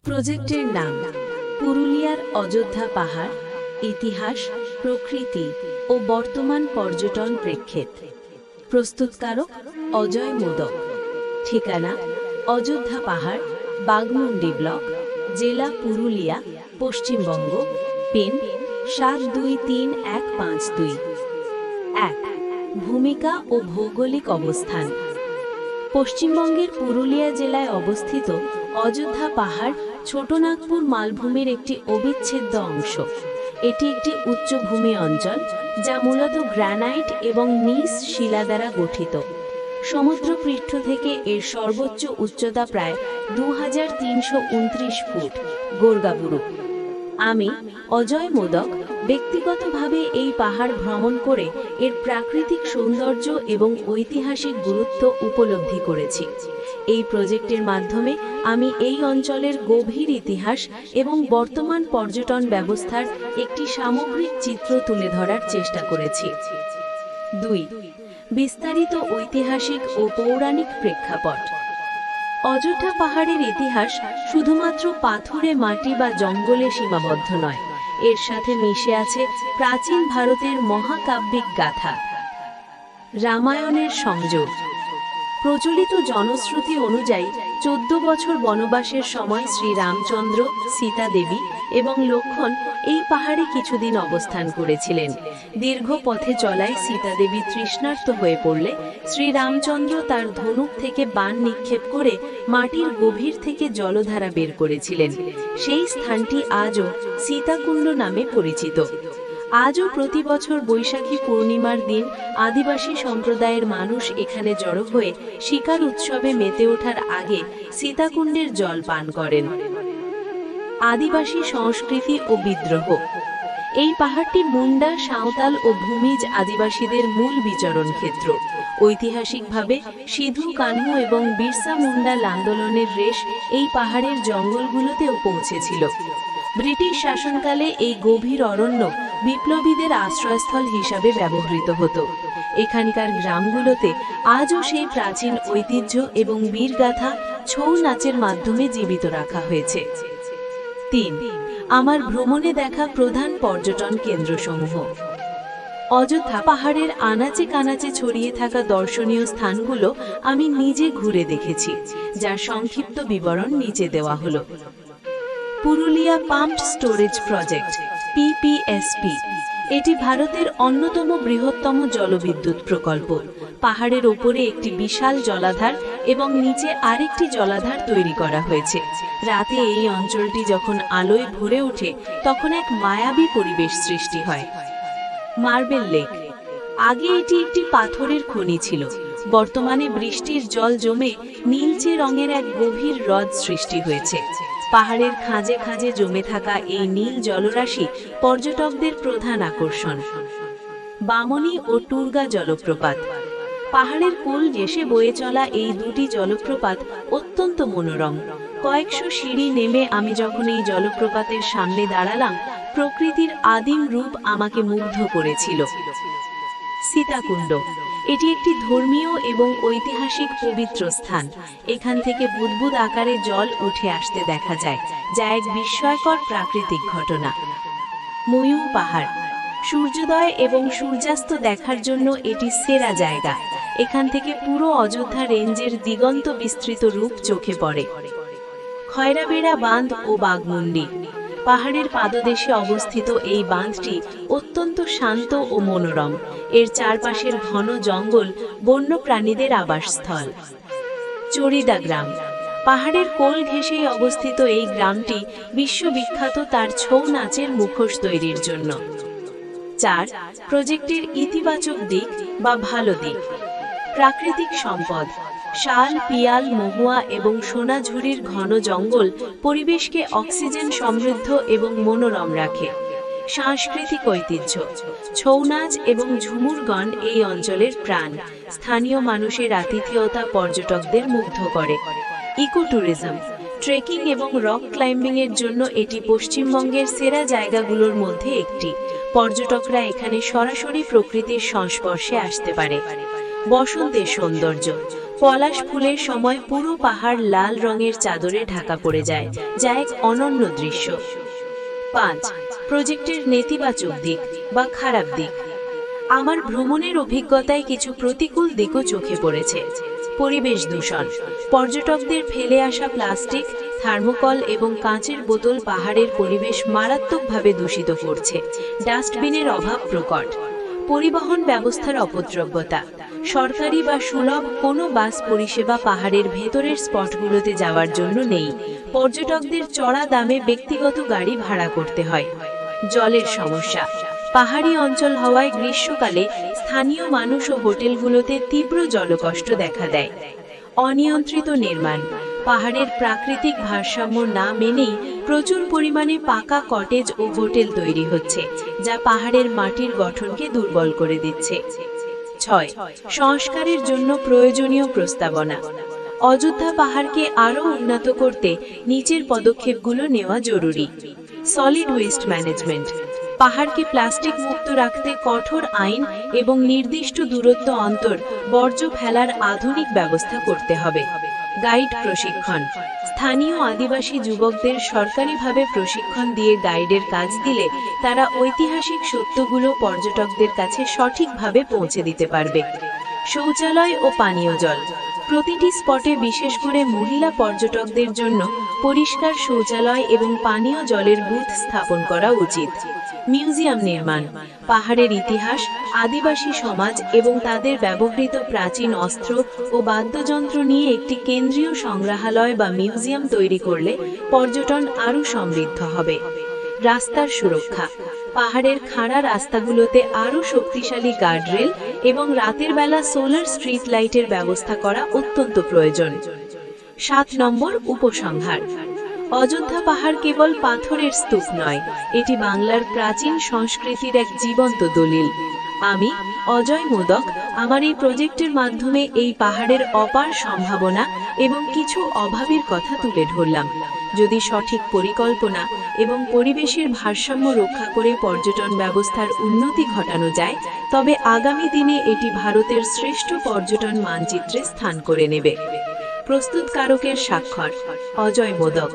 প্রজেক্টের নাম পুরুলিয়ার অযোধ্যা পাহাড়, ইতিহাস, প্রকৃতি ও বর্তমান পর্যটন প্রেক্ষিত। প্রস্তুতকারক অজয় মোদক। ঠিকানা অযোধ্যা পাহাড়, বাঘমুন্ডি ব্লক, জেলা পুরুলিয়া, পশ্চিমবঙ্গ। পিন 723152। 1. ভূমিকা ও ভৌগোলিক অবস্থান। পশ্চিমবঙ্গের পুরুলিয়া জেলায় অবস্থিত অযোধ্যা পাহাড় ছোটনাগপুর মালভূমির একটি অবিচ্ছেদ্য অংশ। এটি একটি উচ্চভূমি অঞ্চল যা মূলত গ্রানাইট এবং নিস শিলা দ্বারা গঠিত। সমুদ্রপৃষ্ঠ থেকে এর সর্বোচ্চ উচ্চতা প্রায় 2329 ফুট। গোর্গাবুরু। আমি অজয় মোদক ব্যক্তিগতভাবে এই পাহাড় ভ্রমণ করে এর প্রাকৃতিক সৌন্দর্য এবং ঐতিহাসিক গুরুত্ব উপলব্ধি করেছি। এই প্রজেক্টের মাধ্যমে আমি এই অঞ্চলের গভীর ইতিহাস এবং বর্তমান পর্যটন ব্যবস্থার একটি সামগ্রিক চিত্র তুলে ধরার চেষ্টা করেছি। 2. বিস্তারিত ঐতিহাসিক ও পৌরাণিক প্রেক্ষাপট। অযোধ্যা পাহাড়ের ইতিহাস শুধুমাত্র পাথুরে মাটি বা জঙ্গলে সীমাবদ্ধ নয়, এর সাথে মিশে আছে প্রাচীন ভারতের মহাকাব্যিক গাথা। রামায়ণের সংযোগ। প্রচলিত জনশ্রুতি অনুযায়ী 14 বছর বনবাসের সময় শ্রীরামচন্দ্র, সীতা দেবী এবং লক্ষ্মণ এই পাহাড়ে কিছুদিন অবস্থান করেছিলেন। দীর্ঘ পথে চলায় সীতা দেবী তৃষ্ণার্ত হয়ে পড়লে শ্রীরামচন্দ্র তার ধনুক থেকে বাণ নিক্ষেপ করে মাটির গভীর থেকে জলধারা বের করেছিলেন। সেই স্থানটি আজও সীতাকুণ্ড নামে পরিচিত। আজও প্রতি বছর বৈশাখী পূর্ণিমার দিন আদিবাসী সম্প্রদায়ের মানুষ এখানে জড়ো হয়ে শিকার উৎসবে মেতে ওঠার আগে সীতাকুণ্ডের জল পান করেন। আদিবাসী সংস্কৃতি ও বিদ্রোহ। এই পাহাড়টি মুন্ডা, সাঁওতাল ও ভূমিজ আদিবাসীদের মূল বিচরণ ক্ষেত্র। ঐতিহাসিকভাবে সিধু কানহু এবং বিরসা মুন্ডা আন্দোলনের রেশ এই পাহাড়ের জঙ্গলগুলোতেও পৌঁছেছিল। ব্রিটিশ শাসনকালে এই গভীর অরণ্য বিপ্লবীদের আশ্রয়স্থল হিসাবে ব্যবহৃত হতো। এখানকার গ্রামগুলোতে আজও সেই প্রাচীন ঐতিহ্য এবং বীরগাথা ছৌ নাচের মাধ্যমে জীবিত রাখা হয়েছে। 3. আমার ভ্রমণে দেখা প্রধান পর্যটন কেন্দ্রসমূহ। অযোধ্যা পাহাড়ের আনাচে কানাচে ছড়িয়ে থাকা দর্শনীয় স্থানগুলো আমি নিজে ঘুরে দেখেছি, যার সংক্ষিপ্ত বিবরণ নিচে দেওয়া হলো। Purulia pump storage project PPSP। এটি ভারতের অন্যতম বৃহত্তম জলবিদ্যুৎ প্রকল্প। পাহাড়ের ওপরে একটি বিশাল জলাধার এবং নিচে আরেকটি জলাধার তৈরি করা হয়েছে। রাতে এই অঞ্চলটি যখন আলোয় ভরে ওঠে তখন এক মায়াবী পরিবেশ সৃষ্টি হয়। Marble lake. আগে এটি একটি পাথরের খনি ছিল। বর্তমানে বৃষ্টির জল জমে নীলচে রঙের এক গভীর হ্রদ সৃষ্টি হয়েছে। পাহাড়ের খাঁজে খাঁজে জমে থাকা এই নীল জলরাশি পর্যটকদের প্রধান আকর্ষণ। বামনী ও টুরগা জলপ্রপাত। পাহাড়ের কোল ঘেঁষে বয়ে চলা এই দুটি জলপ্রপাত অত্যন্ত মনোরম। কয়েকশো সিঁড়ি নেমে আমি যখন এই জলপ্রপাতের সামনে দাঁড়ালাম, প্রকৃতির আদিম রূপ আমাকে মুগ্ধ করেছিল। সীতাকুণ্ড। এটি একটি ধর্মীয় এবং ঐতিহাসিক পবিত্র স্থান। এখান থেকে বুদবুদ আকারে জল উঠে আসতে দেখা যায়, যা এক বিস্ময়কর প্রাকৃতিক ঘটনা। ময়ূর পাহাড়। সূর্যোদয় এবং সূর্যাস্ত দেখার জন্য এটি সেরা জায়গা। এখান থেকে পুরো অযোধ্যা রেঞ্জের দিগন্ত বিস্তৃত রূপ চোখে পড়ে। খয়রাবেড়া বাঁধ ও বাঘমুন্ডি। পাহাড়ের পাদদেশে অবস্থিত এই বাঁধটি অত্যন্ত শান্ত ও মনোরম। এর চারপাশের ঘন জঙ্গল বন্য প্রাণীদের আবাসস্থল। চড়িদা গ্রাম। পাহাড়ের কোল ঘেঁষেই অবস্থিত এই গ্রামটি বিশ্ববিখ্যাত তার ছৌ নাচের মুখোশ তৈরির জন্য। 4. প্রজেক্টের ইতিবাচক দিক বা ভালো দিক। প্রাকৃতিক সম্পদ। শাল, পিয়াল, মহুয়া এবং সোনাঝুরির ঘন জঙ্গল পরিবেশকে অক্সিজেন সমৃদ্ধ এবং মনোরম রাখে। সাংস্কৃতিক ঐতিহ্য। ছৌ নাচ এবং ঝুমুর গান এই অঞ্চলের প্রাণ। স্থানীয় মানুষের আতিথেয়তা পর্যটকদের মুগ্ধ করে। Eco tourism. ট্রেকিং এবং রক ক্লাইম্বিং এর জন্য এটি পশ্চিমবঙ্গের সেরা জায়গাগুলোর মধ্যে একটি। পর্যটকরা এখানে সরাসরি প্রকৃতির সংস্পর্শে আসতে পারে। বসন্তের সৌন্দর্য। পলাশ ফুলের সময় পুরো পাহাড় লাল রঙের চাদরে ঢাকা পড়ে যায়, যা এক অনন্য দৃশ্য। 5. প্রজেক্টের নেতিবাচক দিক বা খারাপ দিক। আমার ভ্রমণের অভিজ্ঞতায় কিছু প্রতিকূল দিকও চোখে পড়েছে। পরিবেশ দূষণ। পর্যটকদের ফেলে আসা প্লাস্টিক, থার্মোকল এবং কাঁচের বোতল পাহাড়ের পরিবেশ মারাত্মকভাবে দূষিত করছে। ডাস্টবিনের অভাব প্রকট। পরিবহন ব্যবস্থার অপদ্রব্যতা। সরকারি বা সুলভ কোনো বাস পরিষেবা পাহাড়ের ভেতরের স্পটগুলোতে যাওয়ার জন্য নেই। পর্যটকদের চড়া দামে ব্যক্তিগত গাড়ি ভাড়া করতে হয়। জলের সমস্যা। পাহাড়ি অঞ্চল হওয়ায় গ্রীষ্মকালে স্থানীয় মানুষ ও হোটেলগুলোতে তীব্র জলকষ্ট দেখা দেয়। অনিয়ন্ত্রিত নির্মাণ। পাহাড়ের প্রাকৃতিক ভারসাম্য না মেনেই প্রচুর পরিমাণে পাকা কটেজ ও হোটেল তৈরি হচ্ছে, যা পাহাড়ের মাটির গঠনকে দুর্বল করে দিচ্ছে। 6. সংস্কারের জন্য প্রয়োজনীয় প্রস্তাবনা। অযোধ্যা পাহাড়কে আরও উন্নত করতে নিচের পদক্ষেপগুলো নেওয়া জরুরি। Solid waste management. পাহাড়কে প্লাস্টিক মুক্ত রাখতে কঠোর আইন এবং নির্দিষ্ট দূরত্ব অন্তর বর্জ্য ফেলার আধুনিক ব্যবস্থা করতে হবে। গাইড প্রশিক্ষণ। স্থানীয় আদিবাসী যুবকদের সরকারিভাবে প্রশিক্ষণ দিয়ে গাইডের কাজ দিলে তারা ঐতিহাসিক সত্যগুলো পর্যটকদের কাছে সঠিকভাবে পৌঁছে দিতে পারবে। শৌচালয় ও পানীয় জল। প্রতিটি স্পটে বিশেষ করে মহিলা পর্যটকদের জন্য পরিষ্কার শৌচালয় এবং পানীয় জলের বুথ স্থাপন করা উচিত। মিউজিয়াম নির্মাণ। পাহাড়ের ইতিহাস, আদিবাসী সমাজ এবং তাদের ব্যবহৃত প্রাচীন অস্ত্র ও বাদ্যযন্ত্র নিয়ে একটি কেন্দ্রীয় সংগ্রহালয় বা মিউজিয়াম তৈরি করলে পর্যটন আরও সমৃদ্ধ হবে। রাস্তার সুরক্ষা। পাহাড়ের খাড়া রাস্তাগুলোতে আরও শক্তিশালী গার্ডরেল এবং রাতের বেলা সোলার স্ট্রিট লাইটের ব্যবস্থা করা অত্যন্ত প্রয়োজন। 7 নম্বর উপসংহার। অযোধ্যা পাহাড় কেবল পাথরের স্তূপ নয়, এটি বাংলার প্রাচীন সংস্কৃতির এক জীবন্ত দলিল। আমি অজয় মোদক আমার এই প্রজেক্টের মাধ্যমে এই পাহাড়ের অপার সম্ভাবনা এবং কিছু অভাবের কথা তুলে ধরলাম। যদি সঠিক পরিকল্পনা এবং পরিবেশের ভারসাম্য রক্ষা করে পর্যটন ব্যবস্থার উন্নতি ঘটানো যায়, তবে আগামী দিনে এটি ভারতের শ্রেষ্ঠ পর্যটন মানচিত্রে স্থান করে নেবে। প্রস্তুতকারকের স্বাক্ষর অজয় মোদক।